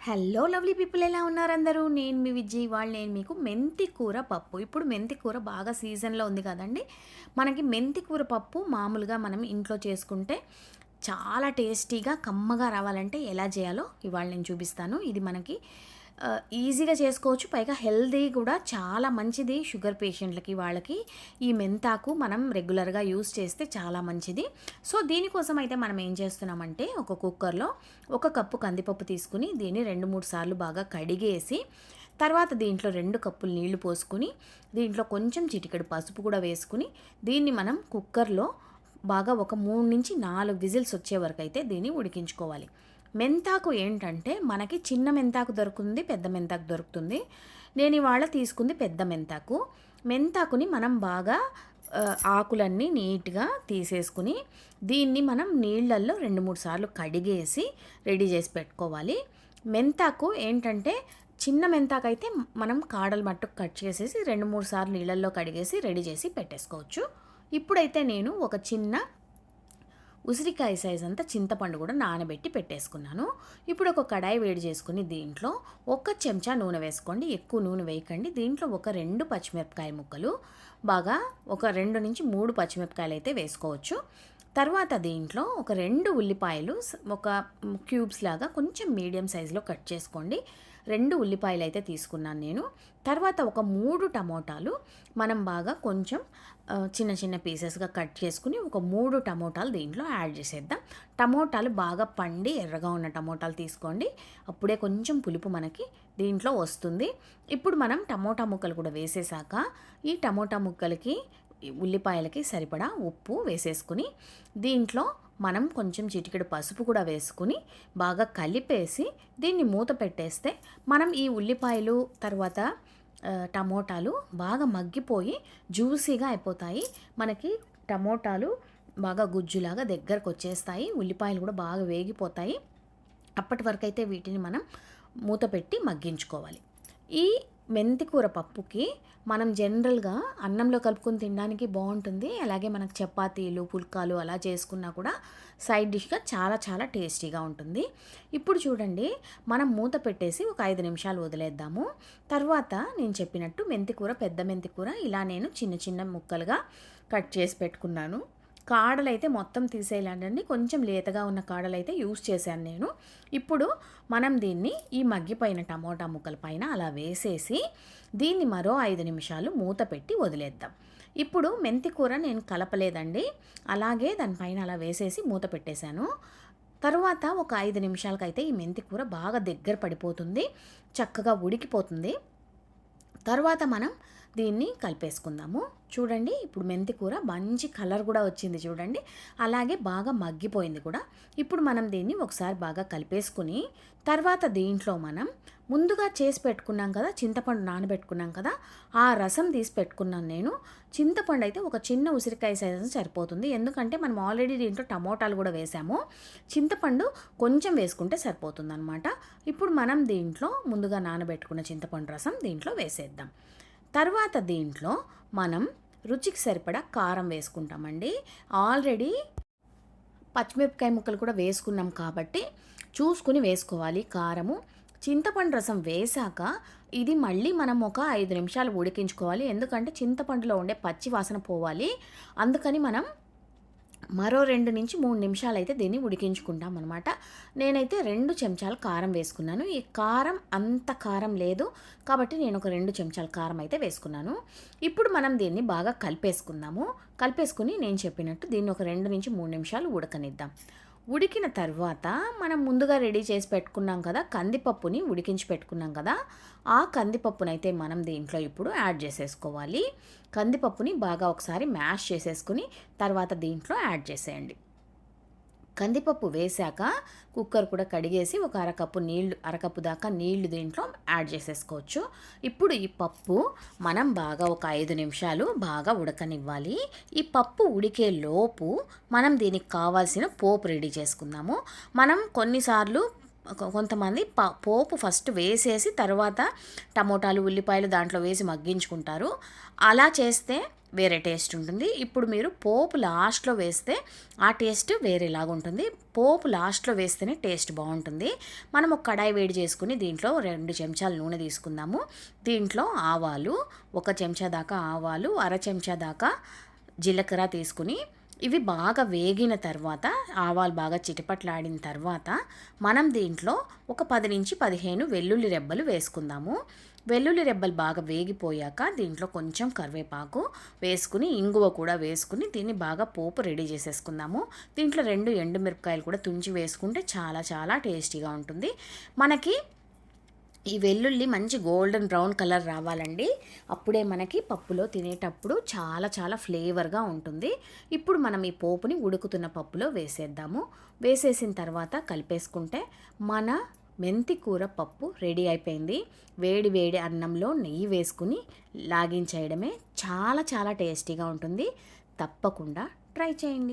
Hello lovely people, ఎలా ఉన్నారు అందరూ? నేను మీ విజ్జి. నేను మీకు మెంతి కూర పప్పు. ఇప్పుడు మెంతి కూర బాగా సీజన్లో ఉంది కదండి. మనకి మెంతి కూర పప్పు మామూలుగా మనం ఇంట్లో చేసుకుంటే చాలా టేస్టీగా కమ్మగా రావాలంటే ఎలా చేయాలో ఇవాళ నేను చూపిస్తాను. ఇది మనకి ఈజీగా చేసుకోవచ్చు, పైగా హెల్దీ కూడా, చాలా మంచిది షుగర్ పేషెంట్లకి. వాళ్ళకి ఈ మెంతాకు మనం రెగ్యులర్గా యూస్ చేస్తే చాలా మంచిది. సో దీనికోసం అయితే మనం ఏం చేస్తున్నామంటే, ఒక కుక్కర్లో 1 కప్పు కందిపప్పు తీసుకుని దీన్ని 2-3 సార్లు బాగా కడిగేసి, తర్వాత దీంట్లో 2 కప్పులు నీళ్లు పోసుకుని, దీంట్లో కొంచెం చిటికెడు పసుపు కూడా వేసుకుని, దీన్ని మనం కుక్కర్లో బాగా ఒక 3-4 విజిల్స్ వచ్చే వరకు అయితే దీన్ని ఉడికించుకోవాలి. మెంతాకు ఏంటంటే మనకి చిన్న మెంతాకు దొరుకుతుంది, పెద్ద మెంతాకు దొరుకుతుంది. నేను ఇవాళ తీసుకుంది పెద్ద మెంతాకు. మెంతాకుని మనం బాగా ఆకులన్నీ నీట్గా తీసేసుకుని దీన్ని మనం నీళ్ళల్లో 2-3 సార్లు కడిగేసి రెడీ చేసి పెట్టుకోవాలి. మెంతాకు ఏంటంటే చిన్న మెంతాకు అయితే మనం కాడలు మట్టుకు కట్ చేసేసి 2-3 సార్లు నీళ్ళల్లో కడిగేసి రెడీ చేసి పెట్టేసుకోవచ్చు. ఇప్పుడైతే నేను ఒక చిన్న ఉసిరికాయ సైజ్ అంతా చింతపండు కూడా నానబెట్టి పెట్టేసుకున్నాను. ఇప్పుడు ఒక కడాయి వేడి చేసుకుని దీంట్లో 1 చెంచా నూనె వేసుకోండి, ఎక్కువ నూనె వేయకండి. దీంట్లో ఒక 2 పచ్చిమిరపకాయ ముక్కలు, బాగా ఒక 2-3 పచ్చిమిరపకాయలు అయితే వేసుకోవచ్చు. తర్వాత దీంట్లో ఒక 2 ఉల్లిపాయలు ఒక క్యూబ్స్ లాగా కొంచెం మీడియం సైజులో కట్ చేసుకోండి. 2 ఉల్లిపాయలు అయితే తీసుకున్నాను నేను. తర్వాత ఒక 3 టమోటాలు మనం బాగా కొంచెం చిన్న చిన్న పీసెస్గా కట్ చేసుకుని ఒక 3 టమోటాలు దీంట్లో యాడ్ చేసేద్దాం. టమోటాలు బాగా పండి ఎర్రగా ఉన్న టమోటాలు తీసుకోండి, అప్పుడే కొంచెం పులుపు మనకి దీంట్లో వస్తుంది. ఇప్పుడు మనం టమోటా ముక్కలు కూడా వేసేసాక ఈ టమోటా ముక్కలకి ఉల్లిపాయలకి సరిపడా ఉప్పు వేసేసుకుని దీంట్లో మనం కొంచెం చిటికెడు పసుపు కూడా వేసుకుని బాగా కలిపేసి దీన్ని మూత పెట్టేస్తే మనం ఈ ఉల్లిపాయలు తర్వాత టమోటాలు బాగా మగ్గిపోయి జ్యూసీగా అయిపోతాయి. మనకి టమోటాలు బాగా గుజ్జులాగా దగ్గరకు వచ్చేస్తాయి, ఉల్లిపాయలు కూడా బాగా వేగిపోతాయి. అప్పటి వరకు అయితే వీటిని మనం మూత పెట్టి మగ్గించుకోవాలి. ఈ మెంతికూర పప్పుకి మనం జనరల్గా అన్నంలో కలుపుకొని తినడానికి బాగుంటుంది. అలాగే మనకు చపాతీలు పుల్కాలు అలా చేసుకున్నా కూడా సైడ్ డిష్గా చాలా చాలా టేస్టీగా ఉంటుంది. ఇప్పుడు చూడండి, మనం మూత పెట్టేసి ఒక 5 నిమిషాలు వదిలేద్దాము. తర్వాత నేను చెప్పినట్టు మెంతికూర, పెద్ద మెంతికూర ఇలా నేను చిన్న చిన్న ముక్కలుగా కట్ చేసి పెట్టుకున్నాను. కాడలైతే మొత్తం తీసేయాలండి, కొంచెం లేతగా ఉన్న కాడలైతే యూస్ చేశాను నేను. ఇప్పుడు మనం దీన్ని ఈ మగ్గిపోయిన టమోటా ముక్కల పైన అలా వేసేసి దీన్ని మరో 5 నిమిషాలు మూత పెట్టి వదిలేద్దాం. ఇప్పుడు మెంతి కూర నేను కలపలేదండి, అలాగే దానిపైన అలా వేసేసి మూత పెట్టేశాను. తరువాత ఒక 5 నిమిషాలకైతే ఈ మెంతి కూర బాగా దగ్గర పడిపోతుంది, చక్కగా ఉడికిపోతుంది. తర్వాత మనం దీన్ని కలిపేసుకుందాము. చూడండి, ఇప్పుడు మెంతి కూర మంచి కలర్ కూడా వచ్చింది చూడండి, అలాగే బాగా మగ్గిపోయింది కూడా. ఇప్పుడు మనం దీన్ని ఒకసారి బాగా కలిపేసుకుని తర్వాత దీంట్లో మనం ముందుగా చేసి పెట్టుకున్నాం కదా, చింతపండు నానబెట్టుకున్నాం కదా, ఆ రసం తీసి పెట్టుకున్నాను నేను. చింతపండు అయితే ఒక చిన్న ఉసిరికాయ సైజు సరిపోతుంది, ఎందుకంటే మనం ఆల్రెడీ దీంట్లో టమోటాలు కూడా వేసాము. చింతపండు కొంచెం వేసుకుంటే సరిపోతుంది అనమాట. ఇప్పుడు మనం దీంట్లో ముందుగా నానబెట్టుకున్న చింతపండు రసం దీంట్లో వేసేద్దాం. తర్వాత దీంట్లో మనం రుచికి సరిపడా కారం వేసుకుంటామండి. ఆల్రెడీ పచ్చిమిరపకాయ ముక్కలు కూడా వేసుకున్నాం కాబట్టి చూసుకుని వేసుకోవాలి కారము. చింతపండు రసం వేశాక ఇది మళ్ళీ మనం ఒక 5 నిమిషాలు ఉడికించుకోవాలి, ఎందుకంటే చింతపండులో ఉండే పచ్చి వాసన పోవాలి. అందుకని మనం మరో 2-3 నిమిషాలు అయితే దీన్ని ఉడికించుకుంటాం అనమాట. నేనైతే 2 చెంచాలు కారం వేసుకున్నాను. ఈ కారం అంత కారం లేదు కాబట్టి నేను ఒక 2 చెంచాల కారం అయితే వేసుకున్నాను. ఇప్పుడు మనం దీన్ని బాగా కలిపేసుకుని నేను చెప్పినట్టు దీన్ని ఒక 2-3 నిమిషాలు ఉడకనిద్దాం. ఉడికిన తర్వాత మనం ముందుగా రెడీ చేసి పెట్టుకున్నాం కదా, కందిపప్పుని ఉడికించి పెట్టుకున్నాం కదా, ఆ కందిపప్పునైతే మనం దీంట్లో ఇప్పుడు యాడ్ చేసేసుకోవాలి. కందిపప్పుని బాగా ఒకసారి మ్యాష్ చేసేసుకుని తర్వాత దీంట్లో యాడ్ చేసేయండి. కందిపప్పు వేశాక కుక్కర్ కూడా కడిగేసి ఒక అరకప్పు దాకా నీళ్లు దీంట్లో యాడ్ చేసేసుకోవచ్చు. ఇప్పుడు ఈ పప్పు మనం బాగా ఒక 5 నిమిషాలు బాగా ఉడకనివ్వాలి. ఈ పప్పు ఉడికే లోపు మనం దీనికి కావాల్సిన పోపు రెడీ చేసుకుందాము. మనం కొన్నిసార్లు కొంతమంది పోపు ఫస్ట్ వేసేసి తర్వాత టమోటాలు ఉల్లిపాయలు దాంట్లో వేసి మగ్గించుకుంటారు. అలా చేస్తే వేరే టేస్ట్ ఉంటుంది. ఇప్పుడు మీరు పోపు లాస్ట్లో వేస్తే ఆ టేస్ట్ వేరేలాగా ఉంటుంది. పోపు లాస్ట్లో వేస్తేనే టేస్ట్ బాగుంటుంది. మనం ఒక కడాయి వేడి చేసుకుని దీంట్లో 2 చెంచాల నూనె తీసుకుందాము. దీంట్లో ఆవాలు, 1 చెంచా దాకా ఆవాలు, అర చెంచా దాకా జీలకర్ర తీసుకుని ఇవి బాగా వేగిన తర్వాత, ఆవాలు బాగా చిటపట్లాడిన తర్వాత మనం దీంట్లో ఒక 10 నుంచి 15 వెల్లుల్లి రెబ్బలు వేసుకుందాము. వెల్లుల్లి రెబ్బలు బాగా వేగిపోయాక దీంట్లో కొంచెం కరివేపాకు వేసుకుని, ఇంగువ కూడా వేసుకుని దీన్ని బాగా పోపు రెడీ చేసేసుకుందాము. దీంట్లో 2 ఎండుమిరపకాయలు కూడా తుంచి వేసుకుంటే చాలా చాలా టేస్టీగా ఉంటుంది. మనకి ఈ వెల్లుల్లి మంచి గోల్డెన్ బ్రౌన్ కలర్ రావాలండి. అప్పుడే మనకి పప్పులో తినేటప్పుడు చాలా చాలా ఫ్లేవర్గా ఉంటుంది. ఇప్పుడు మనం ఈ పోపుని ఉడుకుతున్న పప్పులో వేసేద్దాము. వేసేసిన తర్వాత కలిపేసుకుంటే మన మెంతి కూర పప్పు రెడీ అయిపోయింది. వేడి వేడి అన్నంలో నెయ్యి వేసుకుని లాగించేయడమే. చాలా చాలా టేస్టీగా ఉంటుంది. తప్పకుండా ట్రై చేయండి.